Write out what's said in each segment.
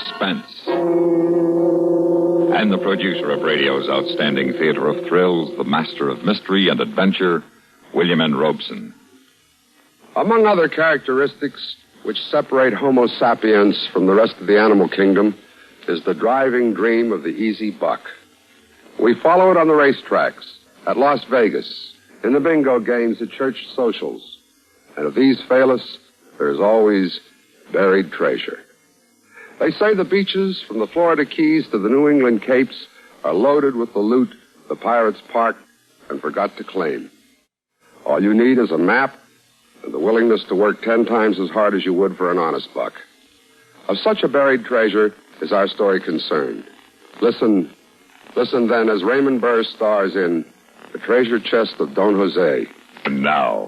Suspense. And the producer of radio's outstanding theater of thrills, the master of mystery and adventure, William N. Robeson. Among other characteristics which separate Homo sapiens from the rest of the animal kingdom is the driving dream of the easy buck. We follow it on the racetracks, at Las Vegas, in the bingo games at church socials. And if these fail us, there's always buried treasure. They say the beaches from the Florida Keys to the New England Capes are loaded with the loot the pirates parked and forgot to claim. All you need is a map and the willingness to work 10 times as hard as you would for an honest buck. Of such a buried treasure is our story concerned. Listen then as Raymond Burr stars in The Treasure Chest of Don Jose. And now,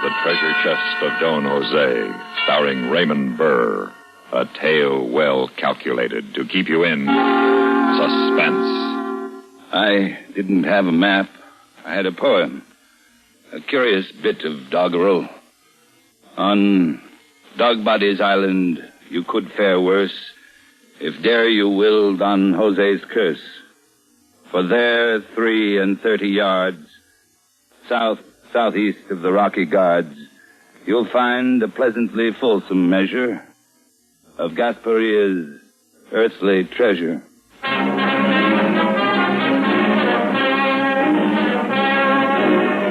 The Treasure Chest of Don Jose, starring Raymond Burr. A tale well calculated to keep you in suspense. I didn't have a map. I had a poem. A curious bit of doggerel. On Dogbody's Island, you could fare worse if dare you will Don Jose's curse. For there, 33 yards, southeast of the Rocky Guards, you'll find a pleasantly fulsome measure of Gasparia's earthly treasure.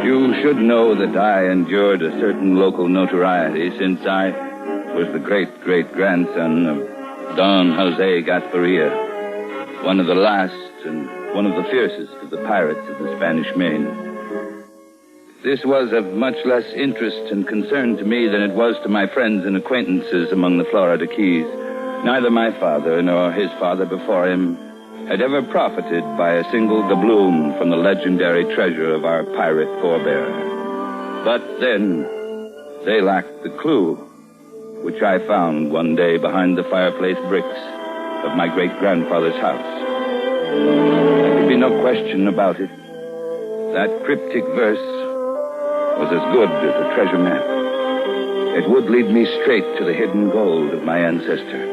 You should know that I endured a certain local notoriety since I was the great-great-grandson of Don Jose Gasparia, one of the last and one of the fiercest of the pirates of the Spanish Main. This was of much less interest and concern to me than it was to my friends and acquaintances among the Florida Keys. Neither my father nor his father before him had ever profited by a single doubloon from the legendary treasure of our pirate forebear. But then, they lacked the clue, which I found one day behind the fireplace bricks of my great-grandfather's house. There could be no question about it. That cryptic verse was as good as a treasure map. It would lead me straight to the hidden gold of my ancestor.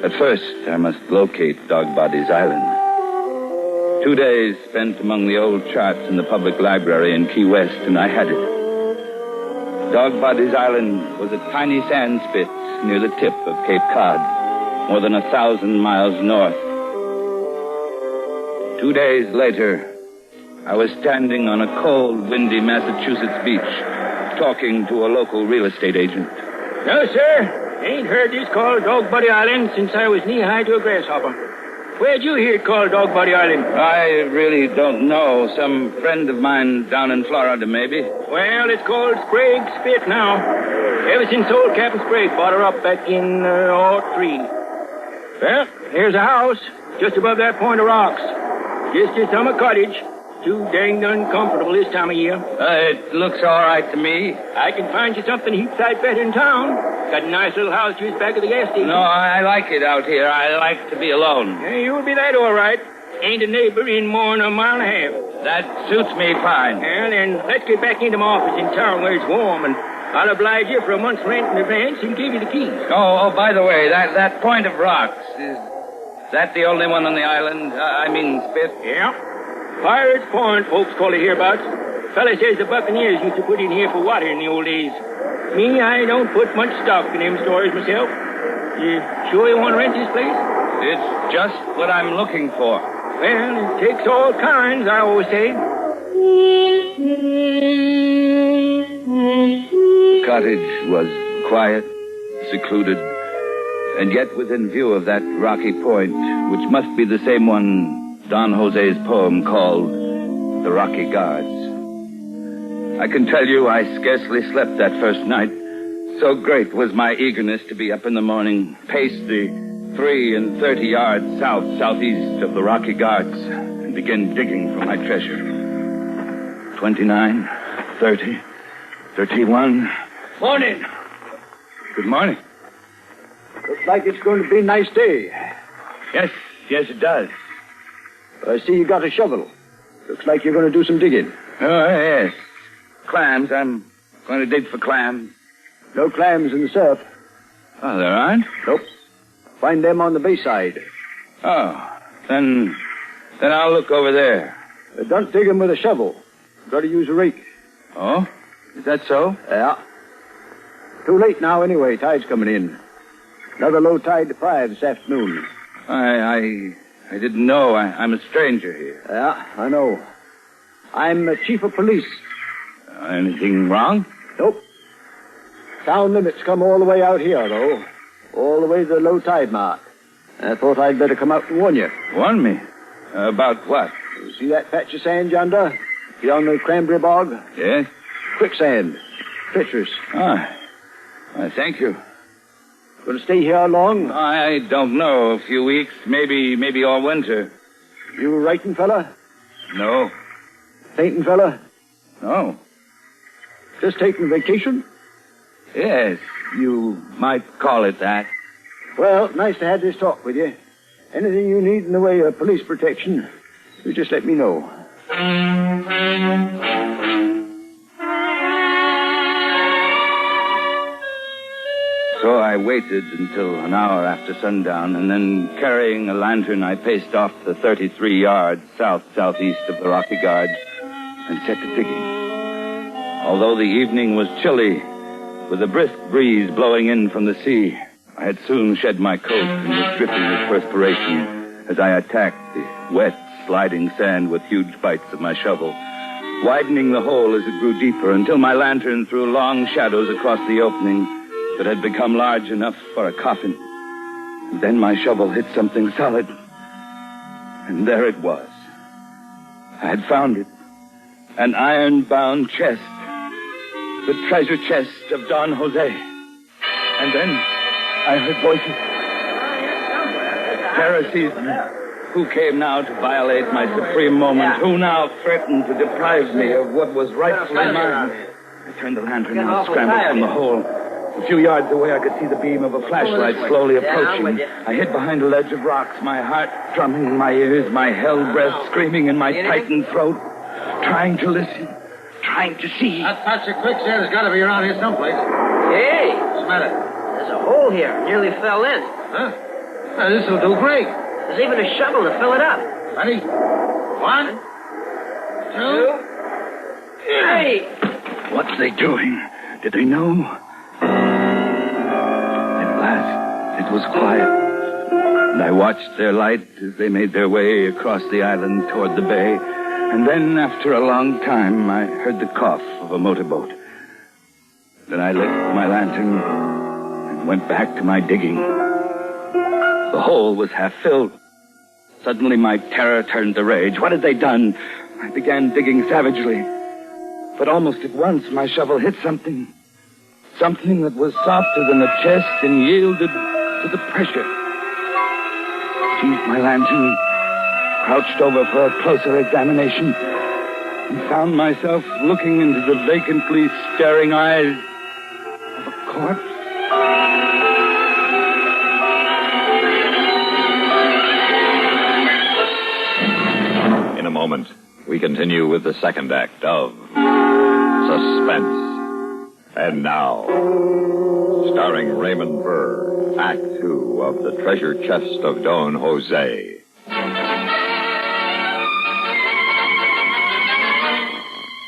At first, I must locate Dogbody's Island. 2 days spent among the old charts in the public library in Key West, and I had it. Dogbody's Island was a tiny sand spit near the tip of Cape Cod, more than 1,000 miles north. 2 days later, I was standing on a cold, windy Massachusetts beach, talking to a local real estate agent. No, sir. Ain't heard this called Dogbody Island since I was knee-high to a grasshopper. Where'd you hear it called Dogbody Island? I really don't know. Some friend of mine down in Florida, maybe. Well, it's called Sprague Spit now. Ever since old Captain Sprague bought her up back in 03. Well, here's a house just above that point of rocks. Just a summer cottage. Too dang uncomfortable this time of year. It looks all right to me. I can find you something heap sight better in town. Got a nice little house just back of the gas station. No, I like it out here. I like to be alone. Yeah, you'll be that all right. Ain't a neighbor in more than a mile and a half. That suits me fine. Well, then let's get back into my office in town where it's warm, and I'll oblige you for a month's rent in advance and give you the keys. Oh, by the way, that point of rocks, is that the only one on the island? I mean, Spit? Yeah. Pirates Point, folks call it hereabouts. Fella says the Buccaneers used to put in here for water in the old days. Me, I don't put much stock in them stories myself. You sure you want to rent this place? It's just what I'm looking for. Well, it takes all kinds, I always say. The cottage was quiet, secluded, and yet within view of that rocky point, which must be the same one Don Jose's poem called The Rocky Guards. I can tell you I scarcely slept that first night. So great was my eagerness to be up in the morning, pace the 33 yards southeast of the Rocky Guards, and begin digging for my treasure. 29, 30, 31. Morning. Good morning. Looks like it's going to be a nice day. Yes, it does. I see you got a shovel. Looks like you're going to do some digging. Oh, yes. Clams. I'm going to dig for clams. No clams in the surf. Oh, there aren't? Nope. Find them on the bayside. Oh, then I'll look over there. Don't dig them with a shovel. Got to use a rake. Oh? Is that so? Yeah. Too late now anyway. Tide's coming in. Another low tide to 5 this afternoon. I didn't know. I'm a stranger here. Yeah, I know. I'm the chief of police. Anything wrong? Nope. Town limits come all the way out here, though. All the way to the low tide mark. I thought I'd better come out and warn you. Warn me? About what? You see that patch of sand yonder? Beyond the cranberry bog? Yes? Quicksand. Treacherous. Thank you. Going to stay here long? I don't know. A few weeks, maybe all winter. You writing fella? No. Painting fella? No. Just taking vacation? Yes, you might call it that. Well, nice to have this talk with you. Anything you need in the way of police protection, you just let me know. So I waited until an hour after sundown, and then, carrying a lantern, I paced off the 33 yards southeast of the Rocky Guard and set to digging. Although the evening was chilly, with a brisk breeze blowing in from the sea, I had soon shed my coat and was dripping with perspiration as I attacked the wet, sliding sand with huge bites of my shovel, widening the hole as it grew deeper until my lantern threw long shadows across the opening that had become large enough for a coffin. And then my shovel hit something solid, and there it was. I had found it. An iron-bound chest. The treasure chest of Don Jose. And then I heard voices. Terror seized me. Who came now to violate my supreme moment? Who now threatened to deprive me of what was rightfully mine? I turned the lantern and scrambled from the hole. A few yards away, I could see the beam of a flashlight slowly approaching. I hid behind a ledge of rocks, my heart drumming in my ears, my hell breath screaming in my tightened throat, trying to listen, trying to see. That patch of quicksand has got to be around here someplace. Hey! Smell it. There's a hole here. Nearly fell in. Huh? Well, this will do great. There's even a shovel to fill it up. Ready? 1, 2, 3. What's they doing? Did they know? At last, it was quiet, and I watched their light as they made their way across the island toward the bay. And then, after a long time, I heard the cough of a motorboat. Then I lit my lantern and went back to my digging. The hole was half filled. Suddenly, my terror turned to rage. What had they done? I began digging savagely. But almost at once, my shovel hit something. Something that was softer than the chest and yielded to the pressure. Seized my lantern, crouched over for a closer examination, and found myself looking into the vacantly staring eyes of a corpse. In a moment, we continue with the second act of Suspense. And now, starring Raymond Burr, Act 2 of The Treasure Chest of Don Jose.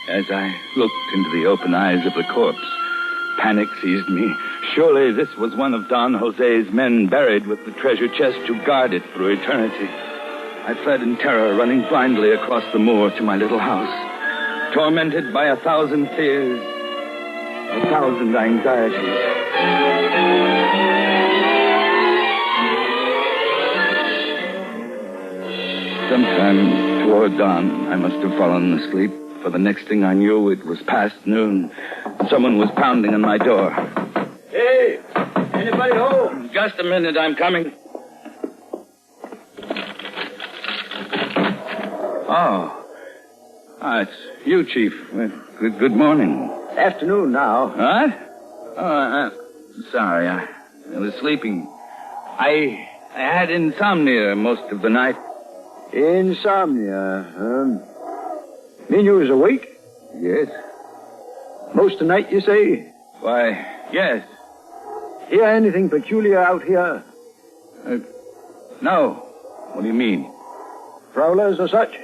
As I looked into the open eyes of the corpse, panic seized me. Surely this was one of Don Jose's men buried with the treasure chest to guard it through eternity. I fled in terror, running blindly across the moor to my little house, tormented by 1,000 fears, 1,000 anxieties. Sometime toward dawn, I must have fallen asleep, for the next thing I knew, it was past noon. Someone was pounding on my door. Hey! Anybody home? Just a minute, I'm coming. It's you, Chief. Good morning. Afternoon now. What? Sorry, I was sleeping. I had insomnia most of the night. Insomnia, Mean you was awake? Yes. Most of the night, you say? Why, yes. Hear anything peculiar out here? No. What do you mean? Prowlers or such?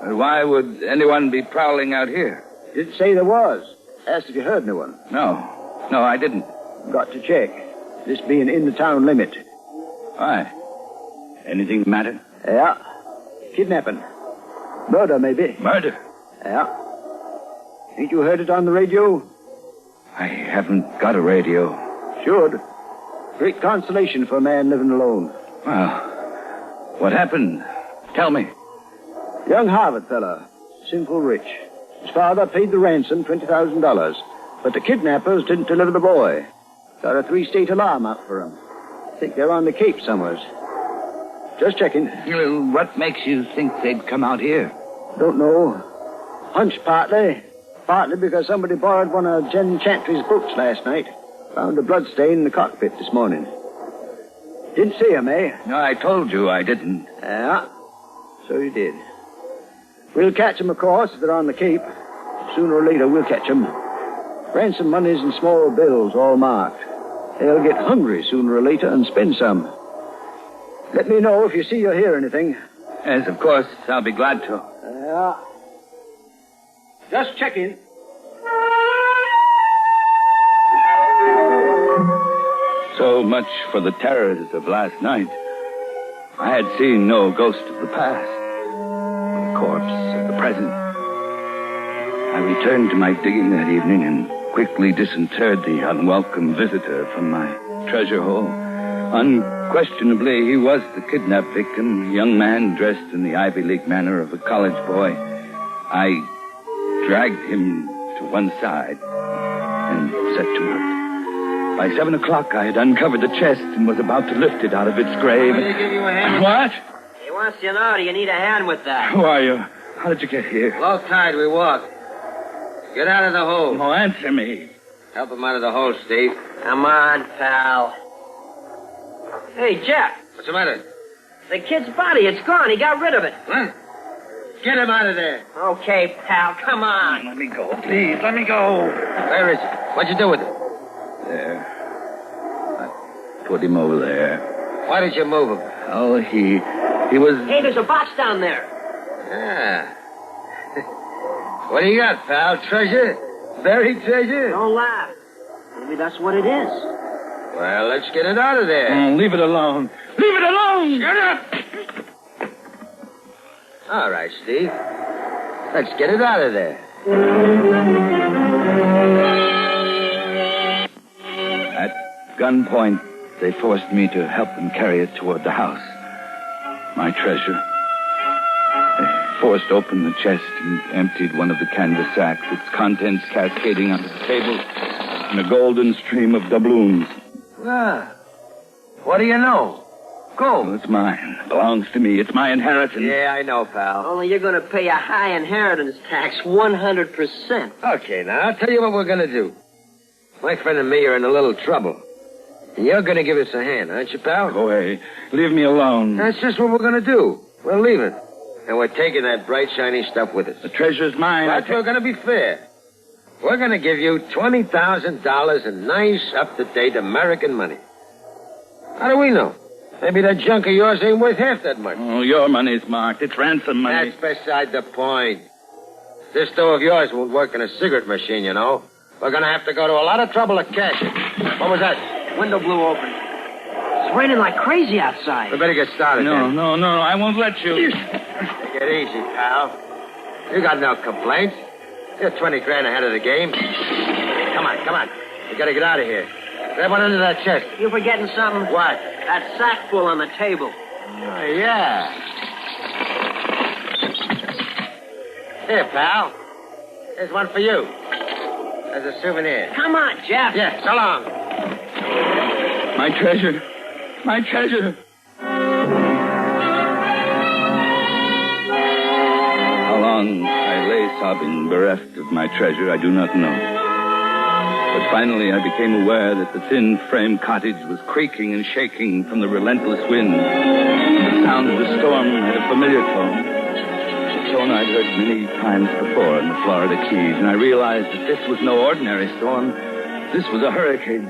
Why would anyone be prowling out here? Didn't say there was. Asked if you heard anyone. No, I didn't. Got to check. This being in the town limit. Why? Anything the matter? Yeah. Kidnapping. Murder, maybe. Murder? Yeah. Ain't you heard it on the radio? I haven't got a radio. Should. Great consolation for a man living alone. Well, what happened? Tell me. Young Harvard fella. Sinful rich. His father paid the ransom, $20,000. But the kidnappers didn't deliver the boy. Got a 3-state alarm out for him. Think they're on the Cape somewheres. Just checking. Well, what makes you think they'd come out here? Don't know. Hunch partly. Partly because somebody borrowed one of Jen Chantry's boats last night. Found a bloodstain in the cockpit this morning. Didn't see him, eh? No, I told you I didn't. Yeah. So you did. We'll catch them, of course, if they're on the Cape. Sooner or later, we'll catch them. Ransom money's in small bills, all marked. They'll get hungry sooner or later and spend some. Let me know if you see or hear anything. Yes, of course. I'll be glad to. Yeah. Just checking. So much for the terrors of last night. I had seen no ghost of the past, the corpse of the present. I returned to my digging that evening and quickly disinterred the unwelcome visitor from my treasure hole. Unquestionably, he was the kidnapped victim, a young man dressed in the Ivy League manner of a college boy. I dragged him to one side and set to work. By 7 o'clock, I had uncovered the chest and was about to lift it out of its grave. Want me to give you a hand? What? He wants to know, do you need a hand with that? Who are you? How did you get here? Low tide, we walk. Get out of the hole. Oh, answer me. Help him out of the hole, Steve. Come on, pal. Hey, Jeff. What's the matter? The kid's body, it's gone. He got rid of it. What? Get him out of there. Okay, pal, come on. Let me go, please. Let me go. Where is he? What'd you do with him? There. I put him over there. Why did you move him? Oh, he was... Hey, there's a box down there. Ah. What do you got, pal? Treasure? Buried treasure? Don't laugh. Maybe that's what it is. Well, let's get it out of there. leave it alone. Leave it alone! Shut up! All right, Steve. Let's get it out of there. At gunpoint, they forced me to help them carry it toward the house. My treasure. They forced open the chest and emptied one of the canvas sacks, its contents cascading onto the table in a golden stream of doubloons. Ah. What do you know? Gold. Well, it's mine. It belongs to me. It's my inheritance. Yeah, I know, pal. Only you're going to pay a high inheritance tax, 100%. Okay, now, I'll tell you what we're going to do. My friend and me are in a little trouble. And you're going to give us a hand, aren't you, pal? Go away. Leave me alone. That's just what we're going to do. We'll leave it. And we're taking that bright, shiny stuff with us. The treasure's mine. But we're going to be fair. We're going to give you $20,000 in nice, up-to-date American money. How do we know? Maybe that junk of yours ain't worth half that much. Oh, your money's marked. It's ransom money. That's beside the point. This dough of yours won't work in a cigarette machine, you know. We're going to have to go to a lot of trouble to cash it. What was that? Window blew open. It's raining like crazy outside. We better get started then. No, I won't let you. Take it easy, pal. You got no complaints. You're 20 grand ahead of the game. Come on. We got to get out of here. Grab one under that chest. You forgetting something? What? That sack full on the table. Oh, yeah. Here, pal. Here's one for you. As a souvenir. Come on, Jeff. Yeah, so long. My treasure. My treasure. How long I lay sobbing, bereft of my treasure, I do not know. But finally, I became aware that the thin frame cottage was creaking and shaking from the relentless wind. The sound of the storm had a familiar tone. A tone I'd heard many times before in the Florida Keys, and I realized that this was no ordinary storm. This was a hurricane.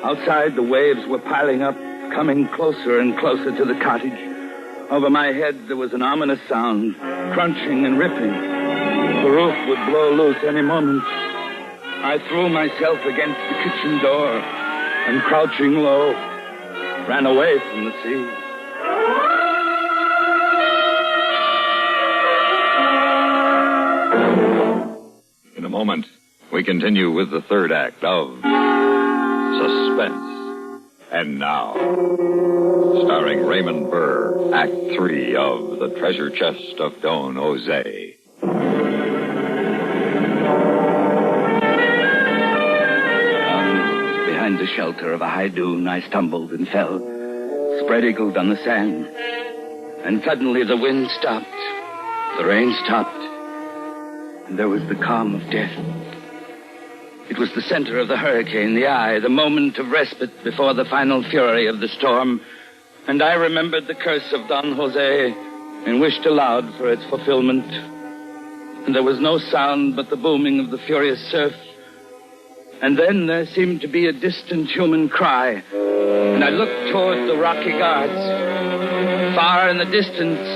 Outside, the waves were piling up, coming closer and closer to the cottage. Over my head, there was an ominous sound, crunching and ripping. The roof would blow loose any moment. I threw myself against the kitchen door and, crouching low, ran away from the sea. In a moment, we continue with the third act of Suspense. And now, starring Raymond Burr, Act 3 of The Treasure Chest of Don Jose. Behind the shelter of a high dune, I stumbled and fell, spread-eagled on the sand. And suddenly the wind stopped, the rain stopped, and there was the calm of death. It was the center of the hurricane, the eye, the moment of respite before the final fury of the storm. And I remembered the curse of Don Jose and wished aloud for its fulfillment. And there was no sound but the booming of the furious surf. And then there seemed to be a distant human cry. And I looked toward the rocky guards. Far in the distance,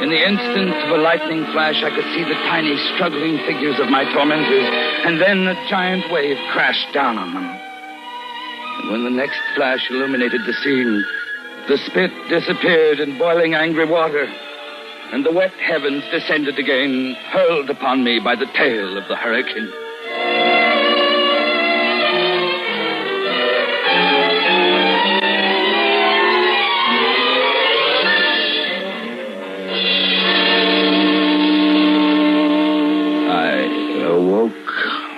in the instant of a lightning flash, I could see the tiny, struggling figures of my tormentors. And then a giant wave crashed down on them. And when the next flash illuminated the scene, the spit disappeared in boiling angry water. And the wet heavens descended again, hurled upon me by the tail of the hurricane.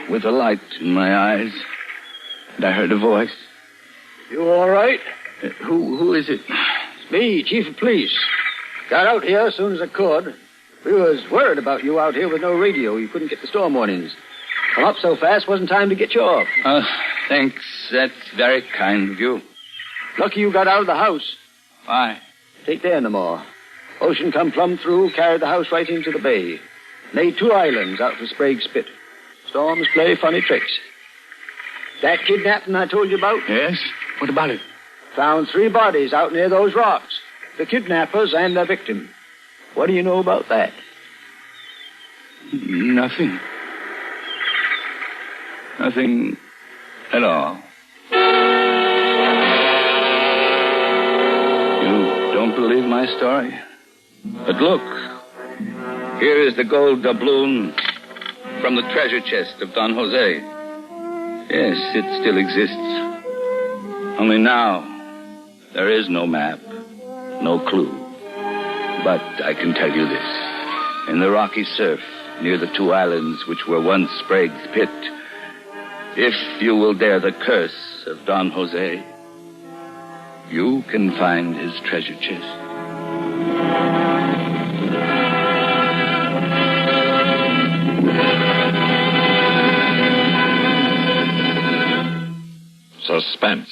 With a light in my eyes, and I heard a voice. You all right? Who is it? It's me, Chief of Police. Got out here as soon as I could. We was worried about you out here with no radio. You couldn't get the storm warnings. Come up so fast, wasn't time to get you off. Thanks. That's very kind of you. Lucky you got out of the house. Why? Take there no more. Ocean come plumb through, carried the house right into the bay. Made 2 islands out for Sprague Spit. Storms play funny tricks. That kidnapping I told you about? Yes? What about it? Found 3 bodies out near those rocks. The kidnappers and their victim. What do you know about that? Nothing. Nothing at all. You don't believe my story? But look, here is the gold doubloon from the treasure chest of Don Jose. Yes, it still exists. Only now, there is no map, no clue. But I can tell you this. In the rocky surf, near the 2 islands which were once Sprague's Pit, if you will dare the curse of Don Jose, you can find his treasure chest. Suspense,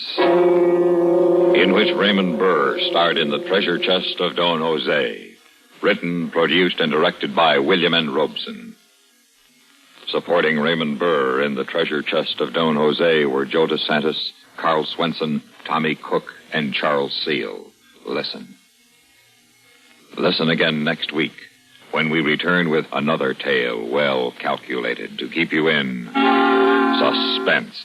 in which Raymond Burr starred in The Treasure Chest of Don Jose. Written, produced, and directed by William N. Robeson. Supporting Raymond Burr in The Treasure Chest of Don Jose were Joe DeSantis, Carl Swenson, Tommy Cook, and Charles Seal. Listen. Listen again next week when we return with another tale well calculated to keep you in suspense.